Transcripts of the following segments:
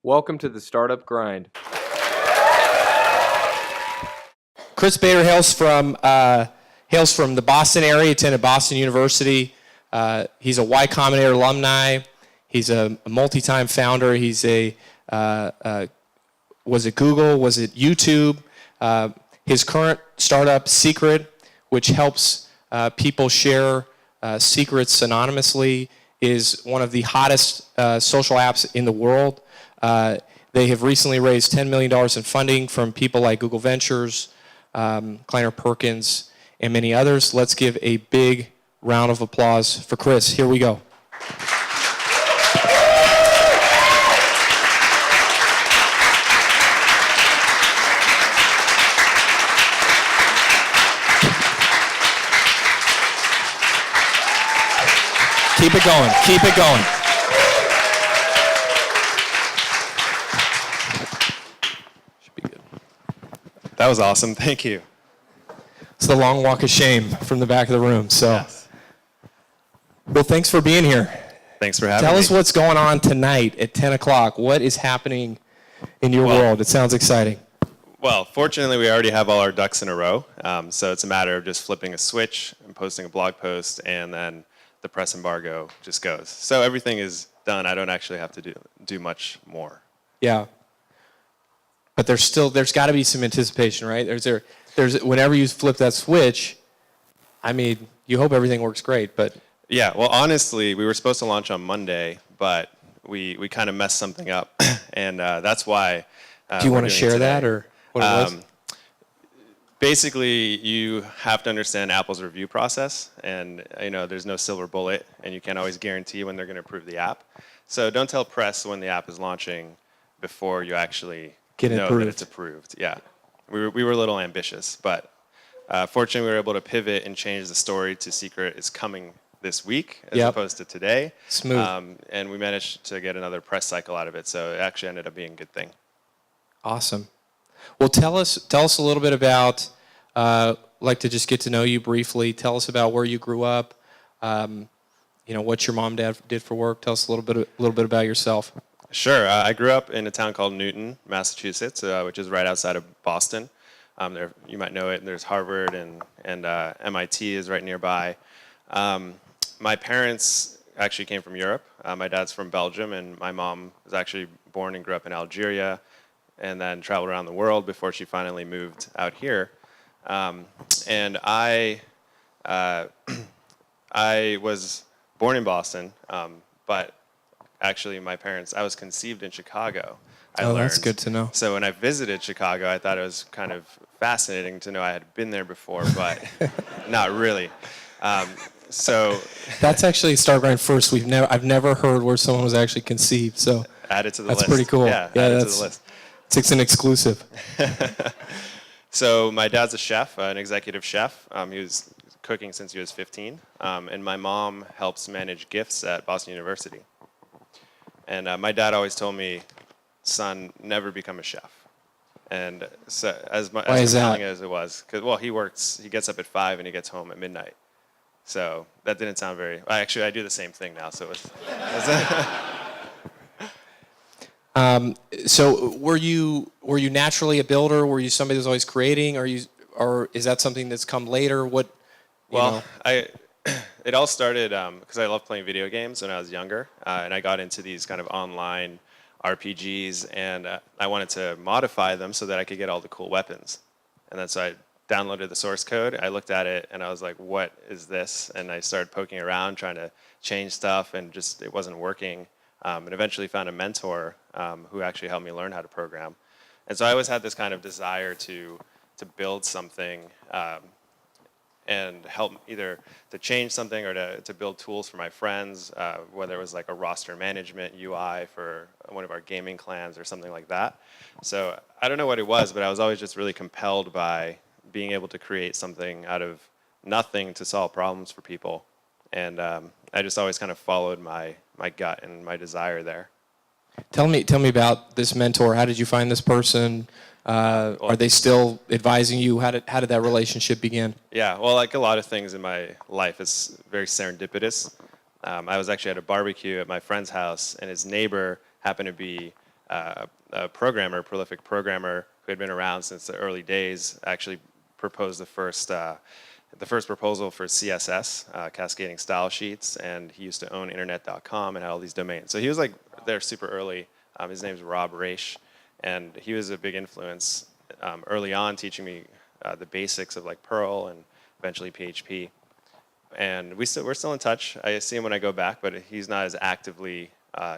Welcome to the Startup Grind. Chrys Bader hails from the Boston area, attended Boston University. He's a Y Combinator alumni. He's a multi-time founder. He's was it Google? Was it YouTube? His current startup, Secret, which helps people share secrets anonymously, is one of the hottest social apps in the world. They have recently raised $10 million in funding from people like Google Ventures, Kleiner Perkins, and many others. Let's give a big round of applause for Chrys. Here we go. Keep it going. Keep it going. Should be good. That was awesome. Thank you. It's the long walk of shame from the back of the room. So, Yes. Well, thanks for being here. Thanks for having me. Tell us what's going on tonight at 10 o'clock. What is happening in your world? It sounds exciting. Well, fortunately, we already have all our ducks in a row. So it's a matter of just flipping a switch and posting a blog post, and then the press embargo just goes. So everything is done. I don't actually have to do much more. Yeah. But there's got to be some anticipation, right? There's whenever you flip that switch, I mean, you hope everything works great, but Yeah, well, honestly, we were supposed to launch on Monday, but we kind of messed something up, and that's why. Do you want to share that or what it was? Basically, you have to understand Apple's review process, and there's no silver bullet, and you can't always guarantee when they're going to approve the app. So don't tell press when the app is launching before you actually know that it's approved. Yeah, we were a little ambitious, but fortunately, we were able to pivot and change the story to Secret is coming this week as opposed to today. Smooth. And we managed to get another press cycle out of it, so it actually ended up being a good thing. Awesome. Well, tell us a little bit about, like to just get to know you briefly. Tell us about where you grew up, what your mom and dad did for work. Tell us a little bit about yourself. Sure. I grew up in a town called Newton, Massachusetts, which is right outside of Boston. There, you might know it. There's Harvard and MIT is right nearby. My parents actually came from Europe. My dad's from Belgium, and my mom was actually born and grew up in Algeria, and then traveled around the world before she finally moved out here. And I was born in Boston, but actually I was conceived in Chicago. That's good to know. So when I visited Chicago, I thought it was kind of fascinating to know I had been there before, but not really. So that's actually Startup Grind first. I've never heard where someone was actually conceived. So add it to the list. That's pretty cool. Yeah, add it to the list. It's an exclusive. So my dad's a chef, an executive chef. He was cooking since he was 15, and my mom helps manage gifts at Boston University. And my dad always told me, "Son, never become a chef." And so as compelling as it was, because he gets up at 5 and he gets home at midnight. So that didn't sound very. Actually, I do the same thing now. So So were you naturally a builder? Were you somebody who's always creating? Or is that something that's come later? It all started because I loved playing video games when I was younger, and I got into these kind of online RPGs, and I wanted to modify them so that I could get all the cool weapons. And then so I downloaded the source code. I looked at it, and I was like, "What is this?" And I started poking around, trying to change stuff, and just it wasn't working. And eventually found a mentor who actually helped me learn how to program. And so I always had this kind of desire to build something and help either to change something or to build tools for my friends, whether it was like a roster management UI for one of our gaming clans or something like that. So I don't know what it was, but I was always just really compelled by being able to create something out of nothing to solve problems for people. And I just always kind of followed my gut and my desire there. Tell me about this mentor. How did you find this person? Are they still advising you? How did that relationship begin? Yeah, well, like a lot of things in my life, it's very serendipitous. I was actually at a barbecue at my friend's house, and his neighbor happened to be a programmer, a prolific programmer who had been around since the early days, actually proposed the first proposal for CSS, cascading style sheets, and he used to own internet.com and had all these domains. So he was like there super early. His name's Rob Raish, and he was a big influence early on, teaching me the basics of like Perl and eventually PHP. And we're still in touch. I see him when I go back, but he's not as actively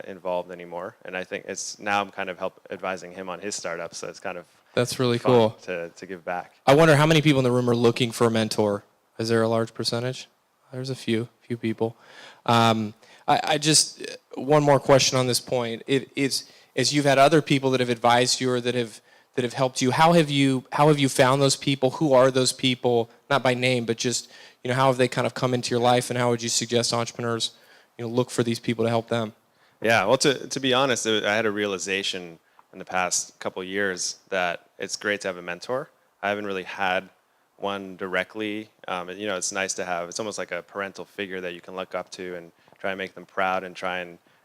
involved anymore. And I think now I'm kind of advising him on his startup, so it's kind of That's really fun cool. to give back. I wonder how many people in the room are looking for a mentor. Is there a large percentage? There's a few people. I just one more question on this point. Is you've had other people that have advised you or that have helped you. How have you found those people? Who are those people? Not by name, but just how have they kind of come into your life, and how would you suggest entrepreneurs look for these people to help them? Yeah, well, to be honest, I had a realization in the past couple of years that it's great to have a mentor. I haven't really had one directly. It's nice to have. It's almost like a parental figure that you can look up to and try and make them proud and try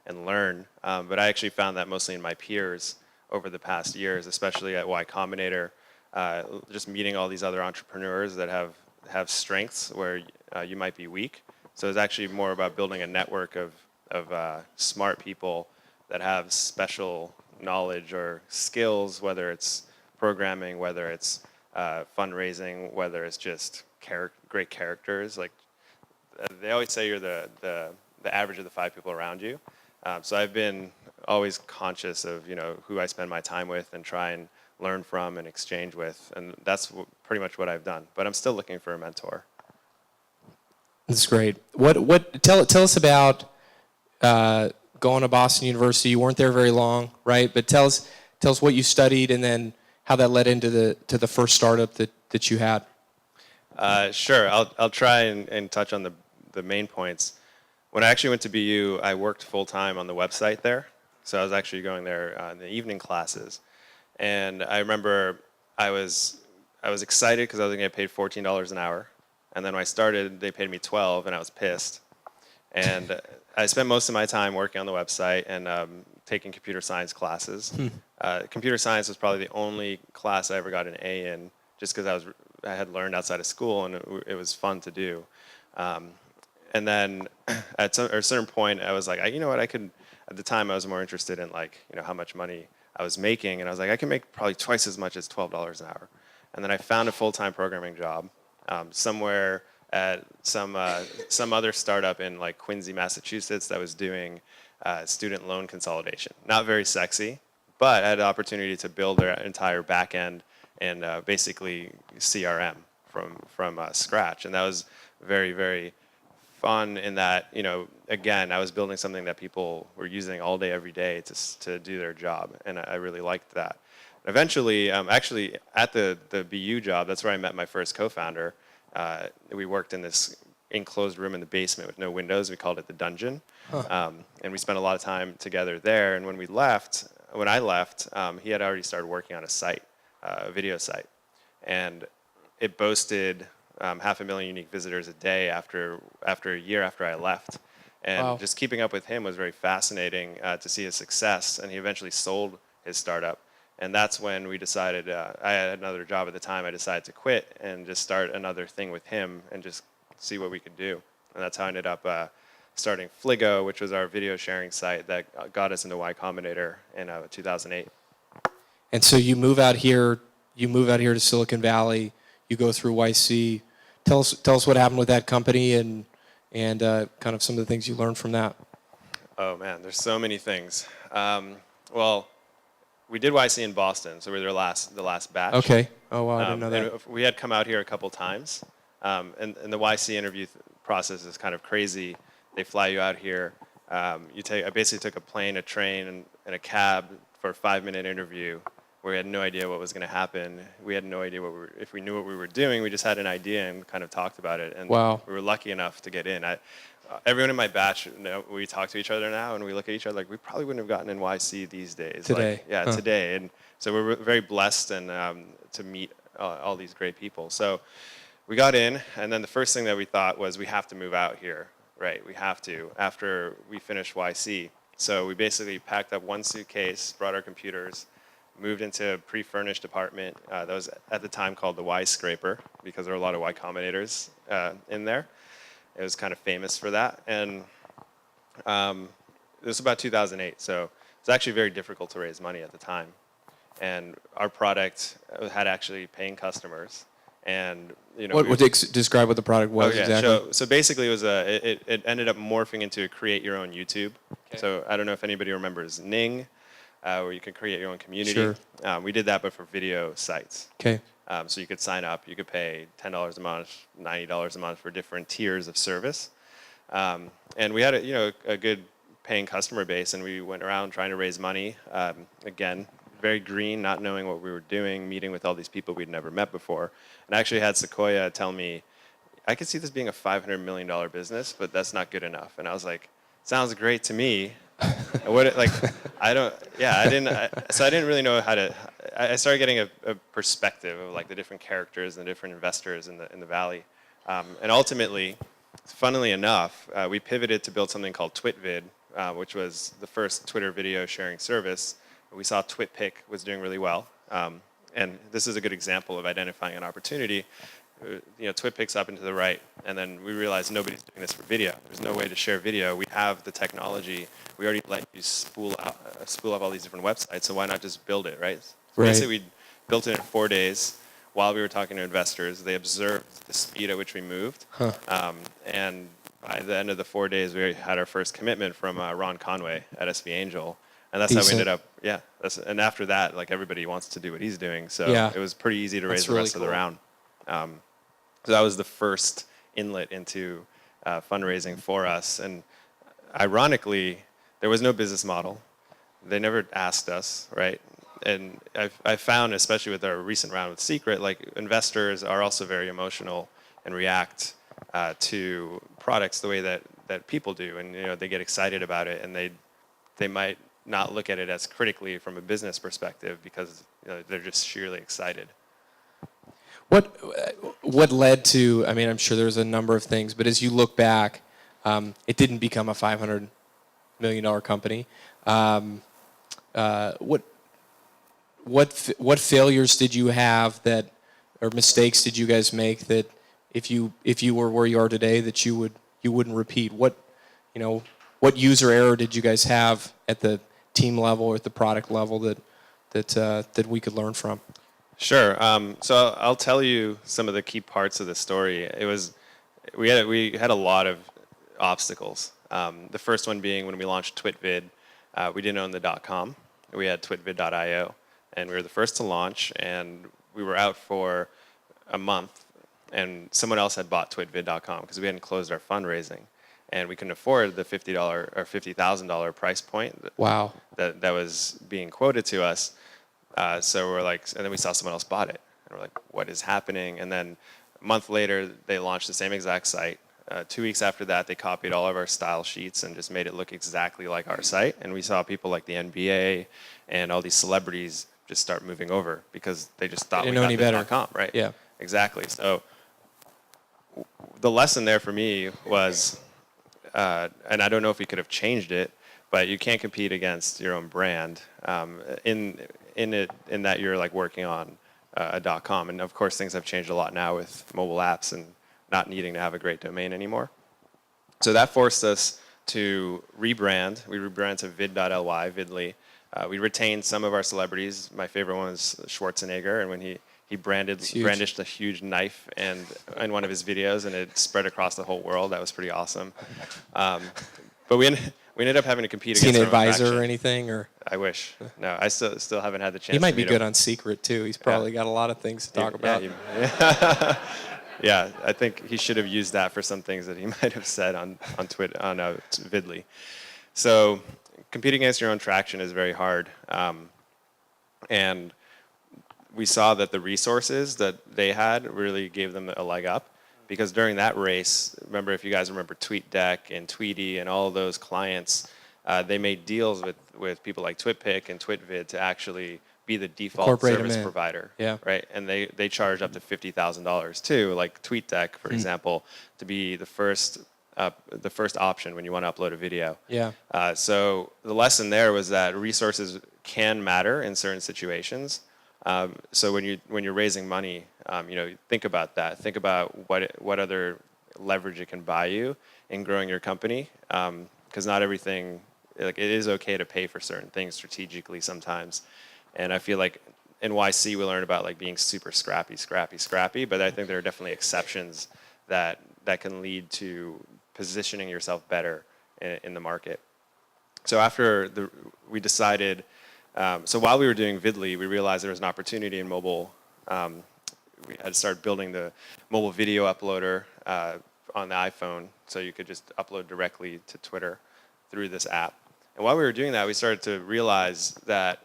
and learn. But I actually found that mostly in my peers over the past years, especially at Y Combinator, just meeting all these other entrepreneurs that have strengths where you might be weak. So it's actually more about building a network of smart people that have special knowledge or skills, whether it's programming, whether it's fundraising, whether it's just great characters. Like they always say, you're the average of the 5 people around you. So I've been always conscious of who I spend my time with and try and learn from and exchange with, and that's pretty much what I've done. But I'm still looking for a mentor. That's great. Tell us about going to Boston University. You weren't there very long, right? But tell us what you studied and then how that led into the first startup that you had. Sure. I'll try and touch on the main points. When I actually went to BU, I worked full time on the website there. So I was actually going there in the evening classes, and I remember I was excited because I was going to get paid $14 an hour. And then when I started, they paid me $12, and I was pissed. And I spent most of my time working on the website and taking computer science classes. Computer science was probably the only class I ever got an A in, just because I had learned outside of school, and it was fun to do. And then at a certain point, I was like, at the time, I was more interested in how much money I was making, and I was like, I can make probably twice as much as $12 an hour. And then I found a full-time programming job somewhere at some other startup in Quincy, Massachusetts that was doing student loan consolidation. Not very sexy, but I had the opportunity to build their entire back end and basically CRM from scratch. And that was very, very fun in that, again, I was building something that people were using all day, every day to do their job. And I really liked that. Eventually, actually, at the BU job, that's where I met my first co-founder. We worked in this enclosed room in the basement with no windows. We called it the dungeon. And we spent a lot of time together there. And when I left, he had already started working on a site, a video site. And it boasted 500,000 unique visitors a day after a year after I left. And just keeping up with him was very fascinating to see his success. And he eventually sold his startup. And that's when we decided, I had another job at the time, I decided to quit and just start another thing with him and just see what we could do. And that's how I ended up starting Fliggo, which was our video sharing site that got us into Y Combinator in 2008. And so you move out here to Silicon Valley, you go through YC. Tell us what happened with that company and kind of some of the things you learned from that. Oh man, there's so many things. Well, we did YC in Boston, so we were the last batch. Okay. Oh wow, I didn't know that. And we had come out here a couple times, and the YC interview process is kind of crazy. They fly you out here. I basically took a plane, a train, and a cab for a 5-minute interview where we had no idea what was going to happen. We had no idea if we knew what we were doing. We just had an idea and kind of talked about it. And we were lucky enough to get in. Everyone in my batch, we talk to each other now, and we look at each other like we probably wouldn't have gotten in YC these days. Today. Today. And so we're very blessed and to meet all these great people. So we got in, and then the first thing that we thought was we have to move out here. Right, we have to. After we finished YC, So we basically packed up one suitcase, brought our computers, moved into a pre-furnished apartment that was at the time called the Y Scraper because there were a lot of Y Combinators in there. It was kind of famous for that. And it was about 2008, so it's actually very difficult to raise money at the time. And our product had actually paying customers. And describe what the product was exactly? So basically, it was it ended up morphing into a create your own YouTube. Okay. So I don't know if anybody remembers Ning, where you could create your own community. Sure. We did that, but for video sites. Okay. So you could sign up. You could pay $10 a month, $90 a month for different tiers of service. And we had a good paying customer base, and we went around trying to raise money. Again, very green, not knowing what we were doing, meeting with all these people we'd never met before. And I actually had Sequoia tell me, I could see this being a $500 million business, but that's not good enough. And I was like, sounds great to me. So I didn't really know how to. I started getting a perspective of like the different characters and the different investors in the valley, and ultimately, funnily enough, we pivoted to build something called TwitVid, which was the first Twitter video sharing service. We saw TwitPic was doing really well, and this is a good example of identifying an opportunity. TwitPic's up and to the right, and then we realized nobody's doing this for video. There's no way to share video. We have the technology. We already let you spool up all these different websites, so why not just build it, right? Right. Basically, we built it in 4 days while we were talking to investors. They observed the speed at which we moved, and by the end of the 4 days, we had our first commitment from Ron Conway at SB Angel. And that's how we ended up, and after that, like everybody wants to do what he's doing. So it was pretty easy to raise the rest of the round. So that was the first inlet into fundraising for us. And ironically, there was no business model. They never asked us, right? And I found, especially with our recent round with Secret, like investors are also very emotional and react to products the way that people do. And they get excited about it, and they might not look at it as critically from a business perspective because they're just sheerly excited. What led to? I mean, I'm sure there's a number of things, but as you look back, it didn't become a $500 million company. What failures did you have or mistakes did you guys make that if you were where you are today that you wouldn't repeat? What user error did you guys have at the team level or at the product level that we could learn from? Sure. So I'll tell you some of the key parts of the story. We had a lot of obstacles. The first one being when we launched TwitVid, we didn't own the .com. We had twitvid.io, and we were the first to launch, and we were out for a month, and someone else had bought twitvid.com because we hadn't closed our fundraising, and we couldn't afford the $50 or $50,000 price point. Wow. That was being quoted to us. So we're like, and then we saw someone else bought it, and we're like, what is happening? And then a month later, they launched the same exact site. 2 weeks after that, they copied all of our style sheets and just made it look exactly like our site. And we saw people like the NBA and all these celebrities just start moving over because they just thought we got the .com, right? Yeah, exactly. So the lesson there for me was, and I don't know if we could have changed it, but you can't compete against your own brand in that you're like working on a .com. And of course, things have changed a lot now with mobile apps and not needing to have a great domain anymore. So that forced us to rebrand. We rebranded to vid.ly, Vidly. We retained some of our celebrities. My favorite one was Schwarzenegger, and when he brandished a huge knife in one of his videos, and it spread across the whole world. That was pretty awesome. But we ended up having to compete against an our own advisor faction. or anything, or I wish. No, I still haven't had the chance. he might to be meet good him. On Secret too. He's probably got a lot of things to talk about. Yeah, I think he should have used that for some things that he might have said on Vidly. So competing against your own traction is very hard, and we saw that the resources that they had really gave them a leg up. Because during that race, remember, if you guys remember TweetDeck and Tweety and all of those clients, they made deals with people like TwitPic and TwitVid to actually be the default service provider. Yeah. Right? And they charge up to $50,000 too, like TweetDeck, for example, to be the first the first option when you want to upload a video. Yeah. So the lesson there was that resources can matter in certain situations. So when you're raising money, think about that. Think about what other leverage it can buy you in growing your company. Because not everything, like, it is okay to pay for certain things strategically sometimes. And I feel like in YC we learned about like being super scrappy. But I think there are definitely exceptions that can lead to positioning yourself better in the market. So after we decided. So while we were doing Vidly, we realized there was an opportunity in mobile. We had started building the mobile video uploader on the iPhone, so you could just upload directly to Twitter through this app. And while we were doing that, we started to realize that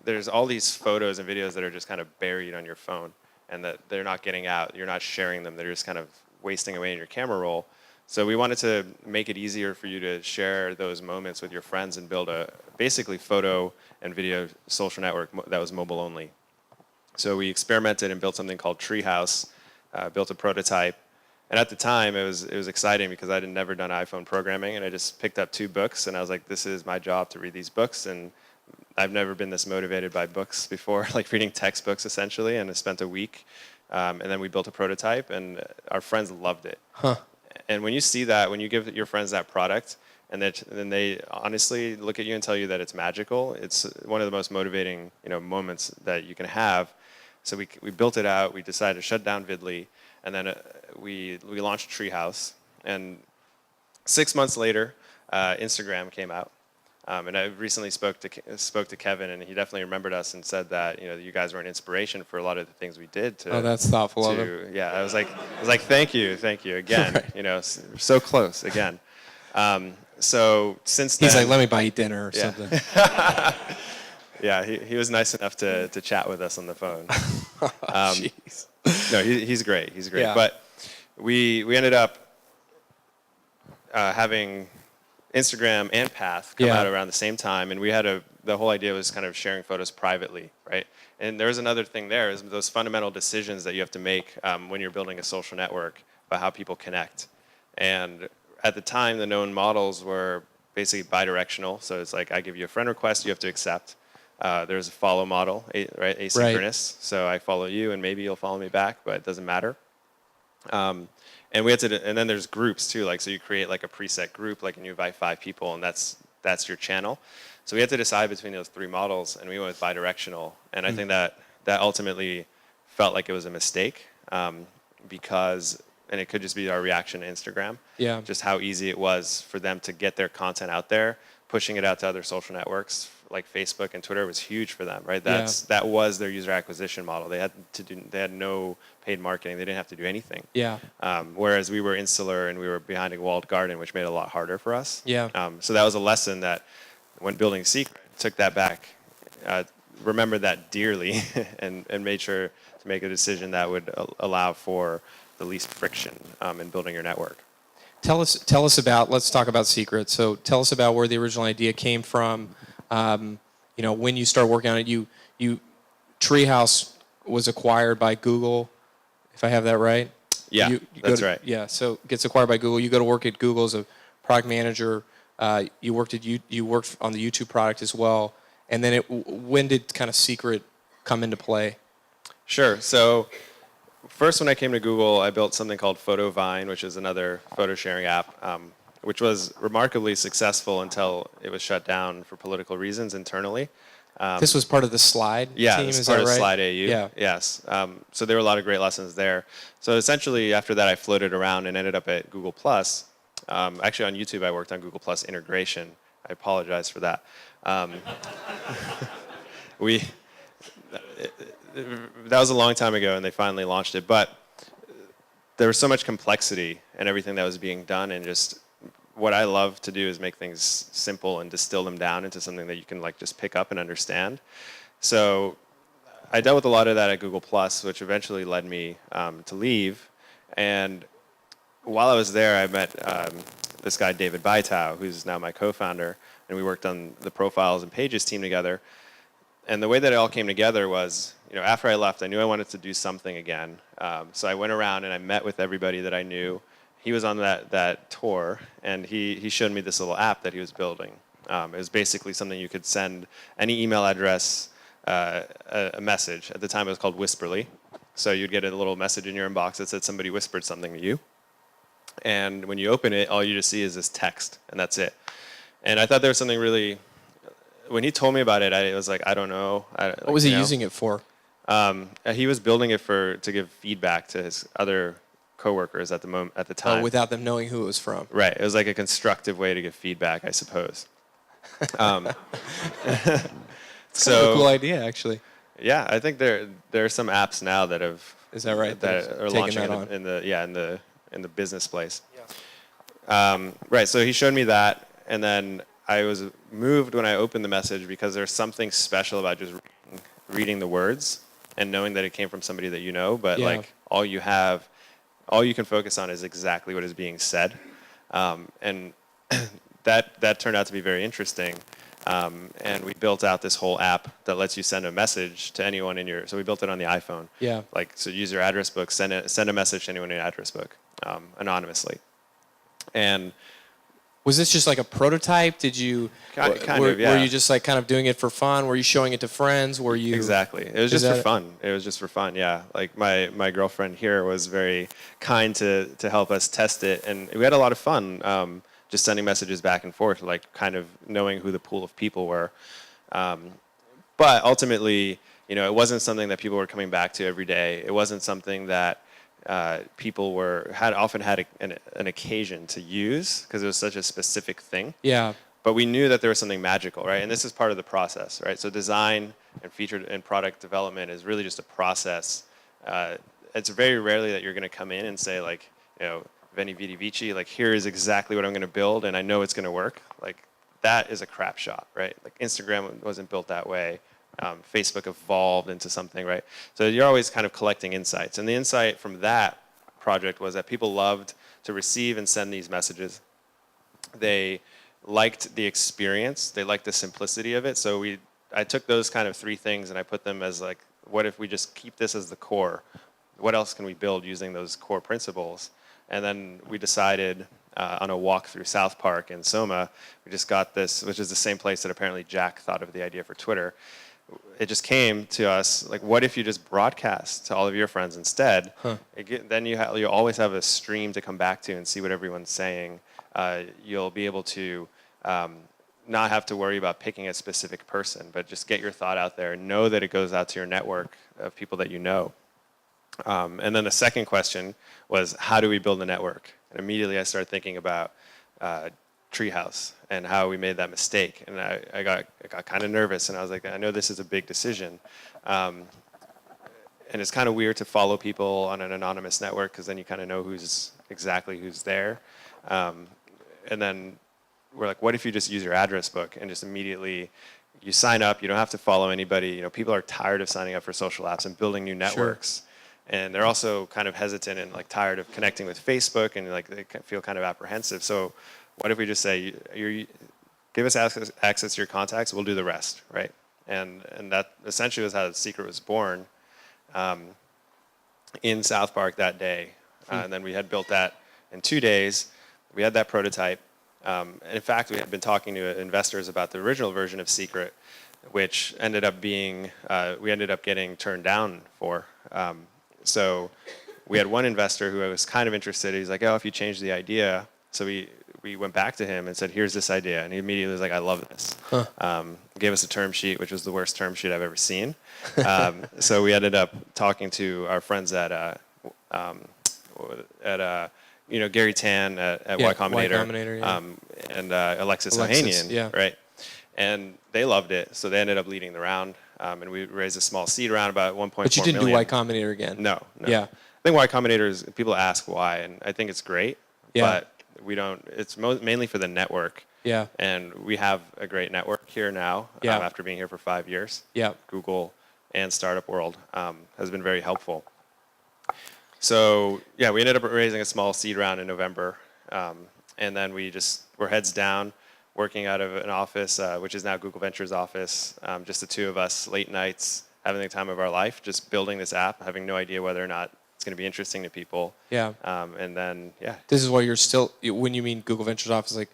there's all these photos and videos that are just kind of buried on your phone, and that they're not getting out. You're not sharing them. They're just kind of wasting away in your camera roll. So we wanted to make it easier for you to share those moments with your friends and build a basically photo and video social network that was mobile only. So we experimented and built something called Treehouse, built a prototype. And at the time, it was exciting because I had never done iPhone programming, and I just picked up 2 books, and I was like, this is my job to read these books. And I've never been this motivated by books before, like reading textbooks essentially, and I spent a week. And then we built a prototype, and our friends loved it. Huh. And when you see that, when you give your friends that product, and then they honestly look at you and tell you that it's magical, it's one of the most motivating moments that you can have. So we built it out. We decided to shut down Vidly, and then we launched Treehouse. And 6 months later, Instagram came out. And I recently spoke to Kevin, and he definitely remembered us and said that you guys were an inspiration for a lot of the things we did. Oh, that's thoughtful of him. Yeah, I was like, thank you again. Right. So close again. So since then, he's like, let me buy you dinner or something. Yeah, he was nice enough to chat with us on the phone. Jeez. No, he's great. He's great. Yeah. But we ended up having Instagram and Path come out around the same time, and we had the whole idea was kind of sharing photos privately, right? And there's another thing there is those fundamental decisions that you have to make when you're building a social network about how people connect. And at the time, the known models were basically bidirectional. So it's like I give you a friend request, you have to accept. There's a follow model, right? Asynchronous. Right. So I follow you, and maybe you'll follow me back, but it doesn't matter. And we had to, and then there's groups too. Like, so you create like a preset group, like, and you invite 5 people, and that's your channel. So we had to decide between those 3 models, and we went with bidirectional. And I think that ultimately felt like it was a mistake because, and it could just be our reaction to Instagram. Yeah. Just how easy it was for them to get their content out there, pushing it out to other social networks like Facebook and Twitter was huge for them, right? That was their user acquisition model. They had no paid marketing. They didn't have to do anything. Yeah. Whereas we were insular and we were behind a walled garden, which made it a lot harder for us. Yeah. So that was a lesson that when building Secret, took that back, remembered that dearly, and made sure to make a decision that would allow for the least friction in building your network. Tell us about. Let's talk about Secret. So tell us about where the original idea came from. When you start working on it, you Treehouse was acquired by Google, if I have that right. Yeah, that's right. Yeah, so it gets acquired by Google. You go to work at Google as a product manager. You worked on the YouTube product as well. And then when did kind of Secret come into play? Sure. So first, when I came to Google, I built something called Photovine, which is another photo sharing app, which was remarkably successful until it was shut down for political reasons internally. This was part of the Slide team, this is part that of right? Slide AU. Yeah. Yes. So there were a lot of great lessons there. So essentially, after that, I floated around and ended up at Google+. Actually, on YouTube, I worked on Google+ integration. I apologize for that. That was a long time ago, and they finally launched it. But there was so much complexity in everything that was being done, and just what I love to do is make things simple and distill them down into something that you can just pick up and understand. So I dealt with a lot of that at Google+, which eventually led me to leave. And while I was there, I met this guy, David Baitau, who's now my co-founder, and we worked on the profiles and pages team together. And the way that it all came together was, after I left, I knew I wanted to do something again. So I went around and I met with everybody that I knew, he was on that tour, and he showed me this little app that he was building. It was basically something you could send any email address a message. At the time, it was called Whisperly. So you'd get a little message in your inbox that said somebody whispered something to you. And when you open it, all you just see is this text, and that's it. And I thought there was something really, when he told me about it, I was like, I don't know. What was he using it for? He was building it to give feedback to his other coworkers at the time. Oh, without them knowing who it was from. Right. It was like a constructive way to give feedback, I suppose. It's kind of a cool idea, actually. Yeah, I think there are some apps now that have. Is that right? That are launching that in the business place. Yeah. Right. So he showed me that, and then I was moved when I opened the message because there's something special about just reading the words and knowing that it came from somebody that you know, but like all you can focus on is exactly what is being said, and that turned out to be very interesting. And we built out this whole app that lets you send a message to anyone so we built it on the iPhone. Yeah. Like, so use your address book, send a message to anyone in your address book, anonymously. And was this just like a prototype? Did you, were you just like kind of doing it for fun? Were you showing it to friends? Were you? Exactly. It was just for fun. It was just for fun. Yeah. Like my girlfriend here was very kind to help us test it. And we had a lot of fun. Just sending messages back and forth, like kind of knowing who the pool of people were. But ultimately, it wasn't something that people were coming back to every day. It wasn't something that people often had an occasion to use because it was such a specific thing. Yeah. But we knew that there was something magical, right? And this is part of the process, right? So design and feature and product development is really just a process. It's very rarely that you're going to come in and say, like, Veni Vidi Vici, like, here is exactly what I'm going to build, and I know it's going to work. Like, that is a crap shot, right? Like, Instagram wasn't built that way. Facebook evolved into something, right? So you're always kind of collecting insights. And the insight from that project was that people loved to receive and send these messages. They liked the experience. They liked the simplicity of it. So I took those kind of three things and I put them as, like, what if we just keep this as the core? What else can we build using those core principles? And then we decided on a walk through South Park in Soma, we just got this, which is the same place that apparently Jack thought of the idea for Twitter. It just came to us, like, what if you just broadcast to all of your friends instead? Then you always have a stream to come back to and see what everyone's saying. You'll be able to not have to worry about picking a specific person, but just get your thought out there and know that it goes out to your network of people that you know. And then the second question was, how do we build a network? And immediately I started thinking about Treehouse and how we made that mistake. And I got kind of nervous, and I was like, I know this is a big decision. And it's kind of weird to follow people on an anonymous network because then you kind of know who's there. And then we're like, what if you just use your address book and just immediately you sign up? You don't have to follow anybody. People are tired of signing up for social apps and building new networks. Sure. And they're also kind of hesitant and, like, tired of connecting with Facebook, and, like, they feel kind of apprehensive. So what if we just say, give us access to your contacts, we'll do the rest, right? And that essentially was how the secret was born in South Park that day. And then we had built that in 2 days. We had that prototype. And in fact, we had been talking to investors about the original version of Secret, which ended up being, we ended up getting turned down for. So we had one investor who was kind of interested. He's like, oh, if you change the idea. So we went back to him and said, here's this idea. And he immediately was like, I love this. Gave us a term sheet, which was the worst term sheet I've ever seen. So we ended up talking to our friends at Gary Tan at Y Combinator, and Alexis Ohanian, right? And they loved it, so they ended up leading the round, and we raised a small seed round about 1.4 million. But you didn't do Y Combinator again. No. Yeah. I think Y Combinator is, people ask why, and I think it's great, but we don't. It's mainly for the network. Yeah. And we have a great network here now. After being here for 5 years. Yeah. Google and Startup World has been very helpful. So yeah, we ended up raising a small seed round in November, and then we just were heads down, working out of an office, which is now Google Ventures office, just the two of us, late nights, having the time of our life, just building this app, having no idea whether or not It's going to be interesting to people. Yeah. And then, yeah. This is why you're still, when you mean Google Ventures office, like,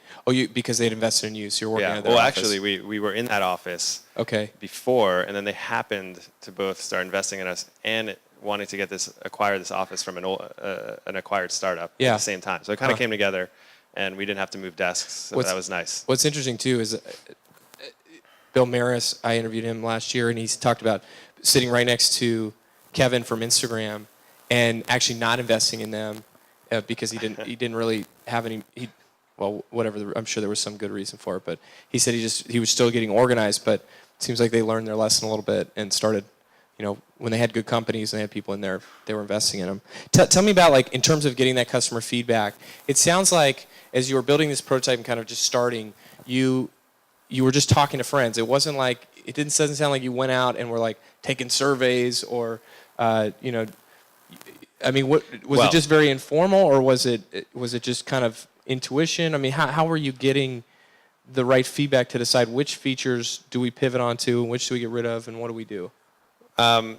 because they'd invested in you, so you're working Yeah. at their Well, office. actually, we were in that office Okay. before, and then they happened to both start investing in us and wanting to acquire this office from an acquired startup at the same time. So it kind of came together, and we didn't have to move desks, so that was nice. What's interesting, too, is Bill Maris, I interviewed him last year, and he's talked about sitting right next to Kevin from Instagram and actually not investing in them because he didn't really have any, whatever, I'm sure there was some good reason for it, but he said he was still getting organized, but it seems like they learned their lesson a little bit and started, when they had good companies and they had people in there, they were investing in them. Tell me about, like, in terms of getting that customer feedback, it sounds like as you were building this prototype and kind of just starting, you were just talking to friends. It wasn't like, doesn't sound like you went out and were like taking surveys or, I mean, was it just very informal, or was it just kind of intuition? I mean, how were you getting the right feedback to decide which features do we pivot onto and which do we get rid of and what do we do? I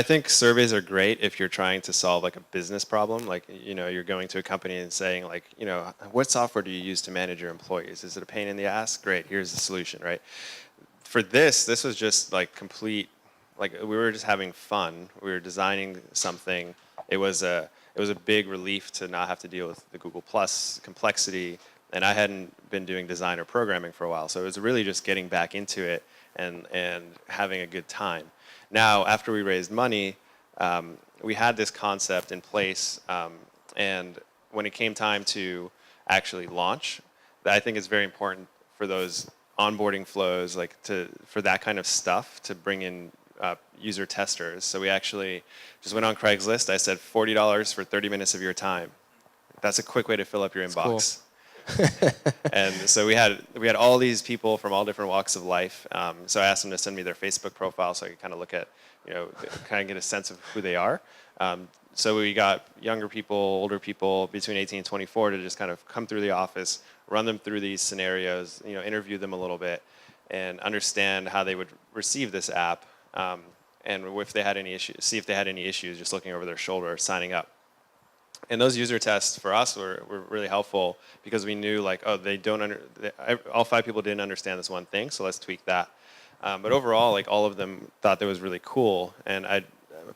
think surveys are great if you're trying to solve like a business problem. Like, you're going to a company and saying like, what software do you use to manage your employees? Is it a pain in the ass? Great, here's the solution, right? For this was just like complete, like we were just having fun. We were designing something. It was a big relief to not have to deal with the Google Plus complexity. And I hadn't been doing design or programming for a while. So it was really just getting back into it and having a good time. Now, after we raised money, we had this concept in place, and when it came time to actually launch, I think it's very important for those onboarding flows, like for that kind of stuff, to bring in user testers. So we actually just went on Craigslist. I said $40 for 30 minutes of your time. That's a quick way to fill up your inbox. Cool. And so we had all these people from all different walks of life. So I asked them to send me their Facebook profile so I could kind of look at, kind of get a sense of who they are. So we got younger people, older people between 18 and 24 to just kind of come through the office, run them through these scenarios, interview them a little bit, and understand how they would receive this app, and if they had any issues, see if they had any issues just looking over their shoulder, signing up. And those user tests for us were really helpful because we knew like, oh, all 5 people didn't understand this one thing, so let's tweak that. But overall, like all of them thought that was really cool, and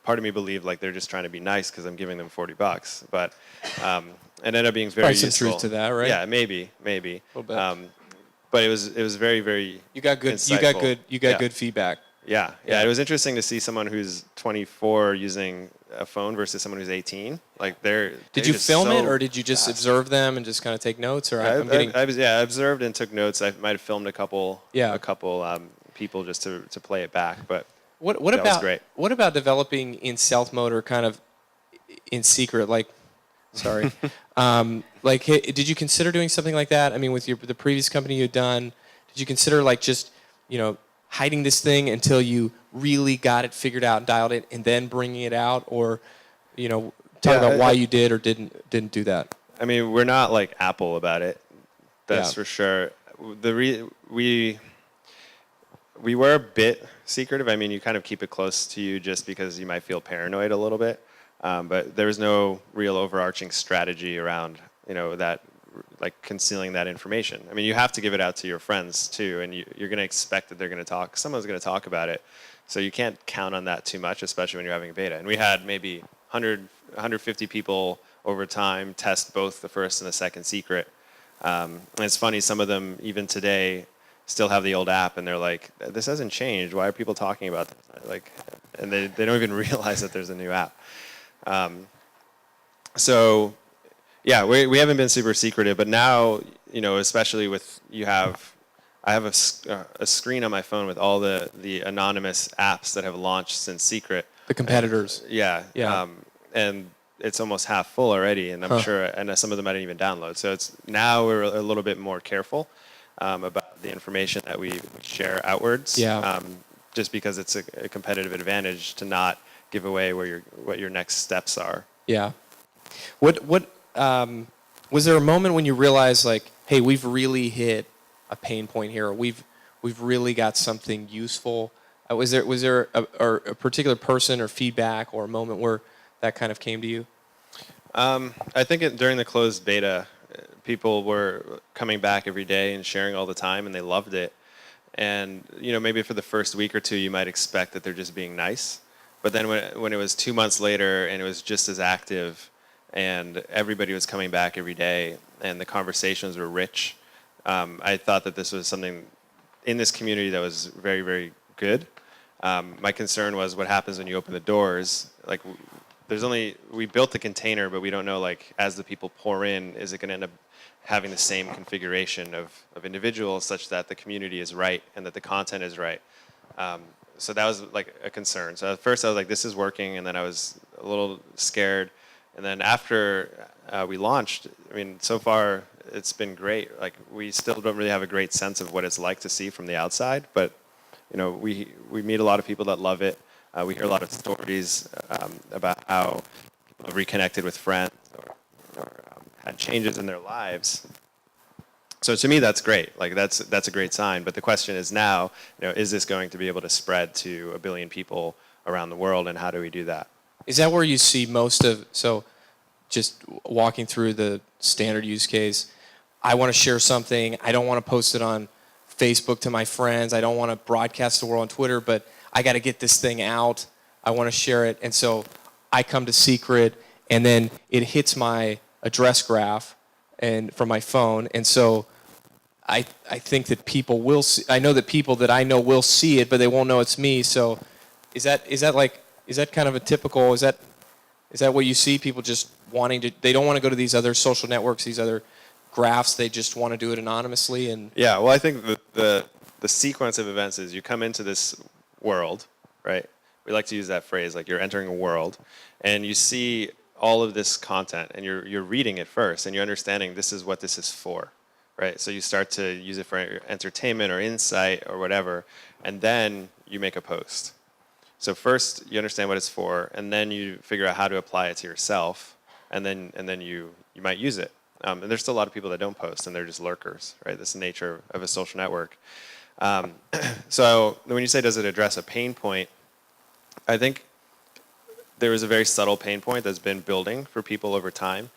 part of me believed like they're just trying to be nice because I'm giving them $40. But it ended up being very useful. Some truth to that, right? Yeah, maybe. A little bit. But it was very, very. You got good. Insightful. You got good feedback. Yeah. It was interesting to see someone who's 24 using a phone versus someone who's 18. Like Did you film it, or did you just observe them and just kind of take notes? Or I observed and took notes. I might have filmed a couple people just to play it back. But that was great. What about developing in stealth mode or kind of in secret? Like, sorry, like, hey, did you consider doing something like that? I mean, with the previous company you had done, did you consider like just hiding this thing until you really got it figured out and dialed it, and then bringing it out, or talk about why you did or didn't do that? I mean, we're not like Apple about it. That's for sure. We were a bit secretive. I mean, you kind of keep it close to you just because you might feel paranoid a little bit. But there was no real overarching strategy around that, like concealing that information. I mean, you have to give it out to your friends too, and you're going to expect that they're going to talk. Someone's going to talk about it, so you can't count on that too much, especially when you're having a beta. And we had maybe 150 people over time test both the first and the second secret. And it's funny, some of them even today still have the old app, and they're like, "This hasn't changed. Why are people talking about this?" Like, and they don't even realize that there's a new app. So. Yeah, we haven't been super secretive, but now, especially with I have a screen on my phone with all the anonymous apps that have launched since Secret. The competitors. Yeah. And it's almost half full already, and I'm sure, and some of them I didn't even download. So now we're a little bit more careful about the information that we share outwards. Yeah. Just because it's a competitive advantage to not give away what your next steps are. Yeah. What was there a moment when you realized, like, hey, we've really hit a pain point here, or we've really got something useful Was there a particular person or feedback or a moment where that kind of came to you? I think during the closed beta, people were coming back every day and sharing all the time, and they loved it. And maybe for the first week or two, you might expect that they're just being nice. But then when it was 2 months later and it was just as active, and everybody was coming back every day, and the conversations were rich, I thought that this was something in this community that was very, very good. My concern was what happens when you open the doors. Like, we built the container, but we don't know, like, as the people pour in, is it going to end up having the same configuration of individuals such that the community is right and that the content is right. So that was like a concern. So at first I was like, this is working, and then I was a little scared. And then after we launched, I mean, so far it's been great. Like, we still don't really have a great sense of what it's like to see from the outside, but we meet a lot of people that love it. We hear a lot of stories about how people have reconnected with friends or had changes in their lives. So to me, that's great. Like, that's a great sign. But the question is now, is this going to be able to spread to 1 billion people around the world, and how do we do that? Is that where you see most of, so just walking through the standard use case, I want to share something, I don't want to post it on Facebook to my friends, I don't want to broadcast the world on Twitter, but I got to get this thing out, I want to share it, and so I come to Secret, and then it hits my address graph and from my phone, and so I think that people will see, I know that people that I know will see it, but they won't know it's me. So is that kind of a typical, is that what you see, people just wanting to, they don't want to go to these other social networks, these other graphs, they just want to do it anonymously? And yeah, well, I think the sequence of events is you come into this world, right? We like to use that phrase, like, you're entering a world, and you see all of this content, and you're reading it first, and you're understanding this is what this is for, right? So you start to use it for entertainment or insight or whatever, and then you make a post. So first you understand what it's for, and then you figure out how to apply it to yourself, and then you might use it. And there's still a lot of people that don't post, and they're just lurkers, right? That's the nature of a social network. So when you say, does it address a pain point, I think there is a very subtle pain point that's been building for people over time.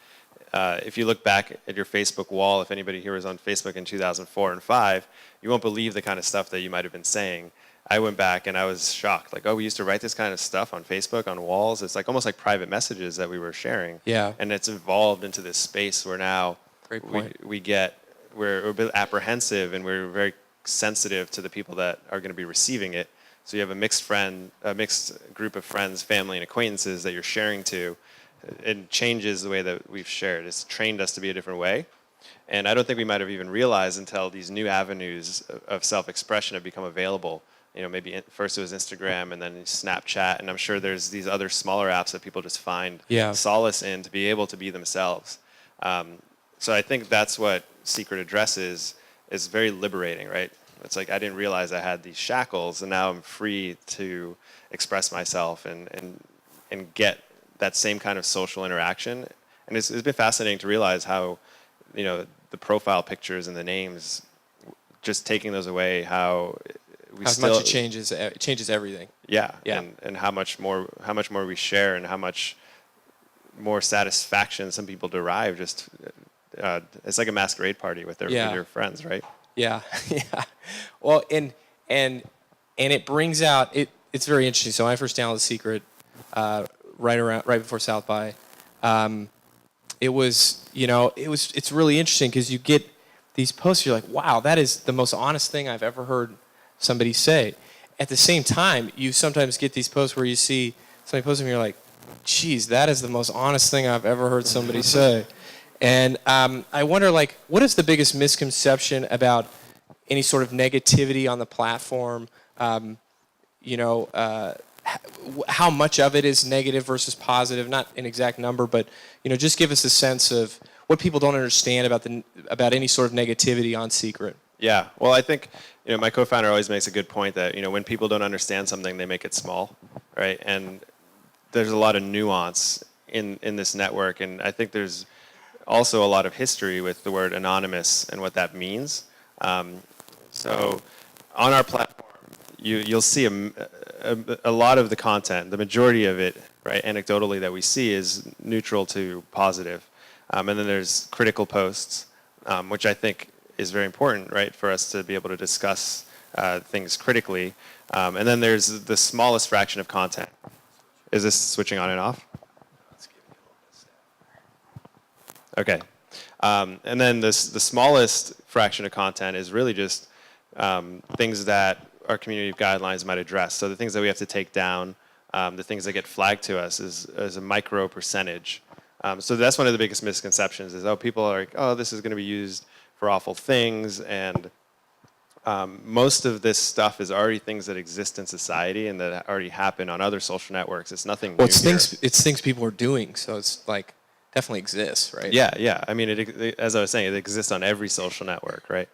If you look back at your Facebook wall, if anybody here was on Facebook in 2004 and 2005, you won't believe the kind of stuff that you might have been saying. I went back and I was shocked. Like, oh, we used to write this kind of stuff on Facebook, on walls. It's like almost like private messages that we were sharing. Yeah. And it's evolved into this space where now Great point. we're a bit apprehensive, and we're very sensitive to the people that are going to be receiving it. So you have a mixed group of friends, family, and acquaintances that you're sharing to. It changes the way that we've shared. It's trained us to be a different way. And I don't think we might have even realized until these new avenues of self-expression have become available. Maybe first it was Instagram, and then Snapchat, and I'm sure there's these other smaller apps that people just find solace in to be able to be themselves. So I think that's what Secret addresses, is very liberating, right? It's like, I didn't realize I had these shackles, and now I'm free to express myself and get that same kind of social interaction. And it's been fascinating to realize how, the profile pictures and the names, just taking those away, how much it changes everything. Yeah. Yeah. And how much more we share, and how much more satisfaction some people derive. Just it's like a masquerade party with your friends, right? Yeah, yeah. Well, and it brings out it. It's very interesting. So when I first downloaded Secret, right before South by, it's really interesting because you get these posts. You're like, wow, that is the most honest thing I've ever heard somebody say. At the same time, you sometimes get these posts where you see somebody posting, and you're like, geez, that is the most honest thing I've ever heard somebody say. And I wonder, like, what is the biggest misconception about any sort of negativity on the platform? How much of it is negative versus positive? Not an exact number, but just give us a sense of what people don't understand about any sort of negativity on Secret. Yeah. Well, I think my co-founder always makes a good point that when people don't understand something, they make it small, right? And there's a lot of nuance in this network, and I think there's also a lot of history with the word anonymous and what that means. So on our platform, you'll see a lot of the content, the majority of it, right, anecdotally that we see is neutral to positive. And then there's critical posts, which I think is very important, right, for us to be able to discuss things critically. And then there's the smallest fraction of content. Is this switching on and off? Okay. And then the smallest fraction of content is really just things that our community guidelines might address. So the things that we have to take down, the things that get flagged to us is a micro percentage. So that's one of the biggest misconceptions is, oh, people are like, oh, this is going to be used for awful things. And most of this stuff is already things that exist in society and that already happen on other social networks. It's nothing new here. It's things people are doing, so it's like definitely exists, right? Yeah. I mean, as I was saying, it exists on every social network, right?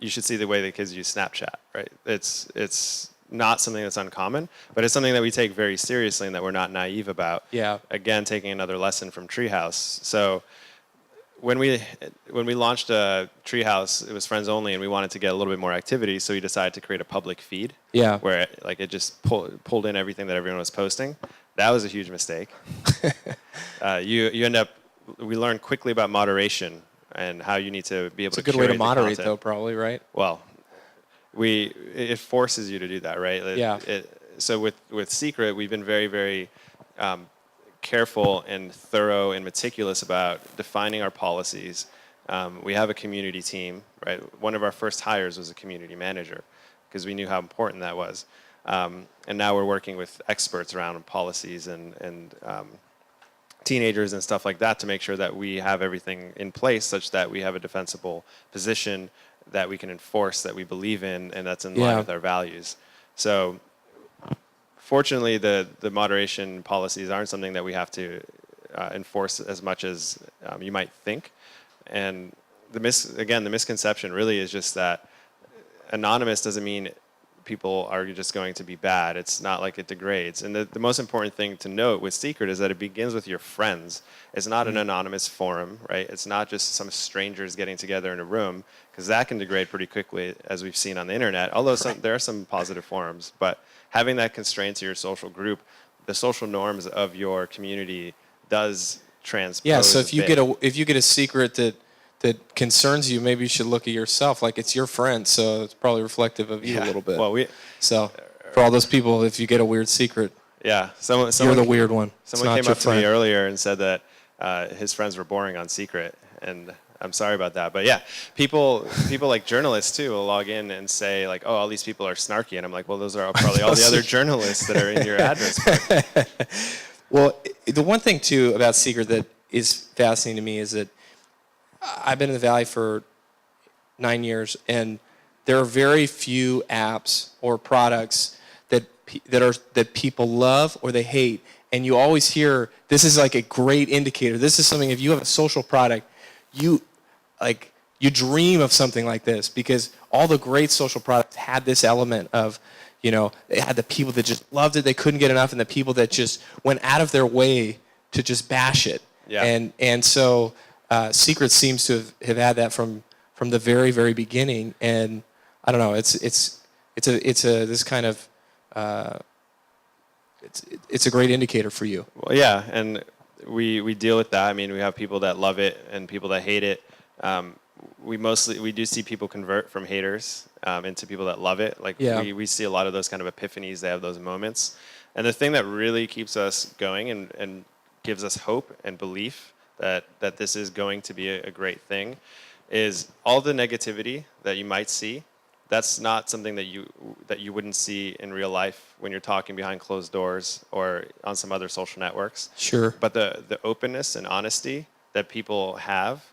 You should see the way the kids use Snapchat, right? It's not something that's uncommon, but it's something that we take very seriously and that we're not naive about. Yeah. Again, taking another lesson from Treehouse. So when we launched Treehouse, it was friends only, and we wanted to get a little bit more activity, so we decided to create a public feed. Yeah. Where it just pulled in everything that everyone was posting. That was a huge mistake. You end up. We learned quickly about moderation and how you need to be able to. It's a good way to curate the moderate, content. though, probably, right? Well, it forces you to do that, right? Yeah. So with Secret, we've been very, very careful and thorough and meticulous about defining our policies. We have a community team, right? One of our first hires was a community manager because we knew how important that was. And now we're working with experts around policies and teenagers and stuff like that to make sure that we have everything in place such that we have a defensible position that we can enforce, that we believe in, and that's in line with our values. So fortunately, the moderation policies aren't something that we have to enforce as much as you might think. And the misconception really is just that anonymous doesn't mean people are just going to be bad. It's not like it degrades. And the most important thing to note with Secret is that it begins with your friends. It's not an anonymous forum, right? It's not just some strangers getting together in a room, because that can degrade pretty quickly, as we've seen on the internet, although there are some positive forums. But having that constraint to your social group, the social norms of your community does transpose. Yeah, so if you get a secret that concerns you, maybe you should look at yourself. Like, it's your friend, so it's probably reflective of you a little bit. Well, so for all those people, if you get a weird secret, someone you're the weird one. Someone came up to me earlier and said that his friends were boring on Secret, and I'm sorry about that. But yeah, people like journalists too will log in and say like, oh, all these people are snarky, and I'm like, well, those are probably all the other journalists that are in your address book. Well, the one thing too about Secret that is fascinating to me is that I've been in the Valley for 9 years, and there are very few apps or products that people love or they hate. And you always hear, this is like a great indicator. This is something, if you have a social product, you dream of something like this, because all the great social products had this element of, they had the people that just loved it, they couldn't get enough, and the people that just went out of their way to just bash it. Yeah. And so Secret seems to have had that from the very, very beginning. And I don't know, it's a great indicator for you. Well, yeah, and we deal with that. I mean, we have people that love it and people that hate it. We do see people convert from haters into people that love it. Like we see a lot of those kind of epiphanies. They have those moments. And the thing that really keeps us going and gives us hope and belief that this is going to be a great thing is all the negativity that you might see. That's not something that you wouldn't see in real life when you're talking behind closed doors or on some other social networks. Sure. But the openness and honesty that people have